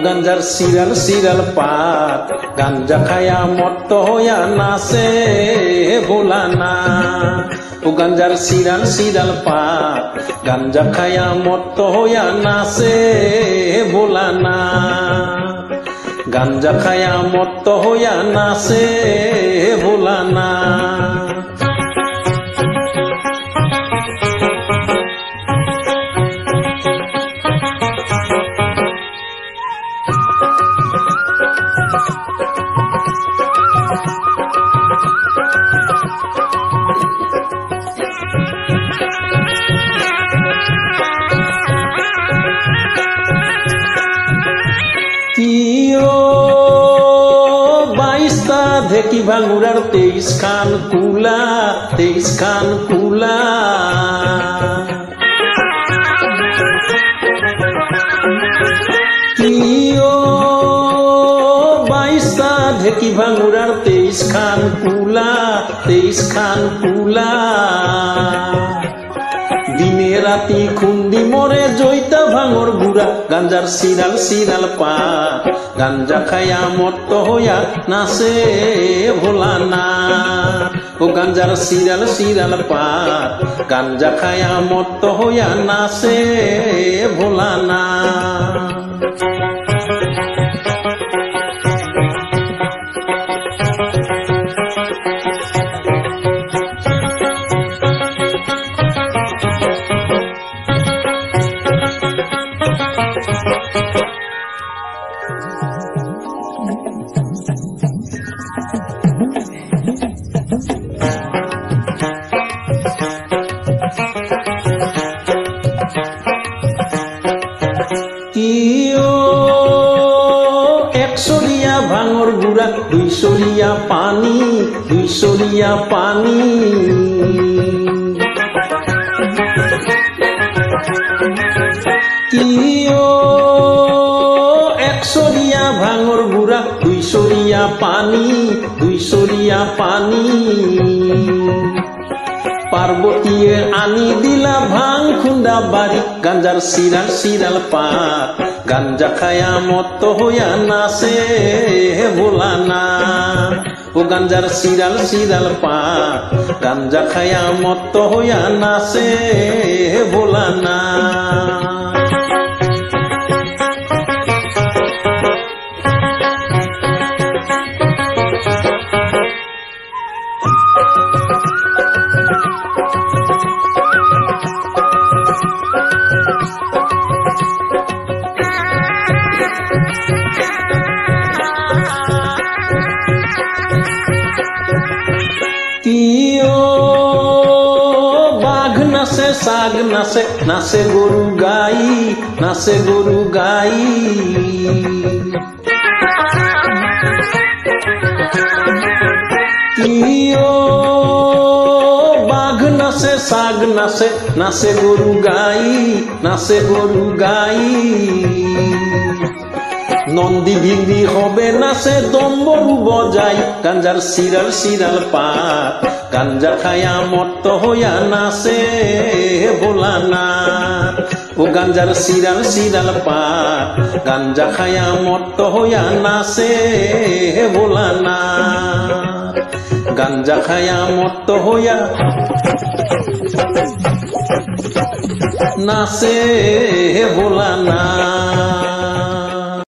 গাঞ্জার সিরাল সিরাল পাত গাঞ্জা খায়া মত্ত হইয়া নাচে ভোলা না ও গাঞ্জার সিরাল সিরাল পাত গাঞ্জা খায়া মত্ত হইয়া নাচে ভোলা না গাঞ্জা খায়া মত্ত হইয়া নাচে ভোলা না ঢেকি ভাঙুরার 23 খান কুলা 23 খান কুলা কিও বাইস্তা ঢেকি ভাঙুরার 23 খান কুলা 23 খান কুলা দিনে রাতি খুন্দি মরে জৈতা ভাঙর গুড়া গাঞ্জার সিরাল সিরাল পা গাঞ্জা খায়া মত্ত হইয়া নাচে ভোলা না ও গাঞ্জার সিরাল সিরাল পা গাঞ্জা খায়া মত্ত হইয়া নাচে ভোলা না একশরিয়া ভাঙর গুড়া 200 পানি 200 পানি কিও একশরিয়া ভাঙর গুড়া 200 পানি 200 পানি পার্বতীয়ে আনি দিলা ভাং খুন্দা বাড়ি গাঞ্জার সিরাল সিরাল পাত গাঞ্জা খায়া মত্ত হইয়া নাচে ভোলা না ও গাঞ্জার সিরাল সিরাল পাত গাঞ্জা খায়া মত্ত হইয়া নাচে ভোলা না কিও বাঘ নাচে সাগ নাচে নাচে গরু গাই নাচে গরু গাই কিও বাঘ নাচে সাগ নাচে নাচে গরু গাই নাচে গরু গাই নন্দী ভিন্দি হবে নাচে দম্বরু বজাই গাঞ্জার সিরাল সিরাল পাত গাঞ্জা খায়া মত্ত হইয়া নাচে ভোলা না ও গাঞ্জার সিরাল সিরাল পাত গাঞ্জা খায়া মত্ত হইয়া নাচে ভোলা না গাঞ্জা খায়া মত্ত হইয়া নাচে ভোলা না।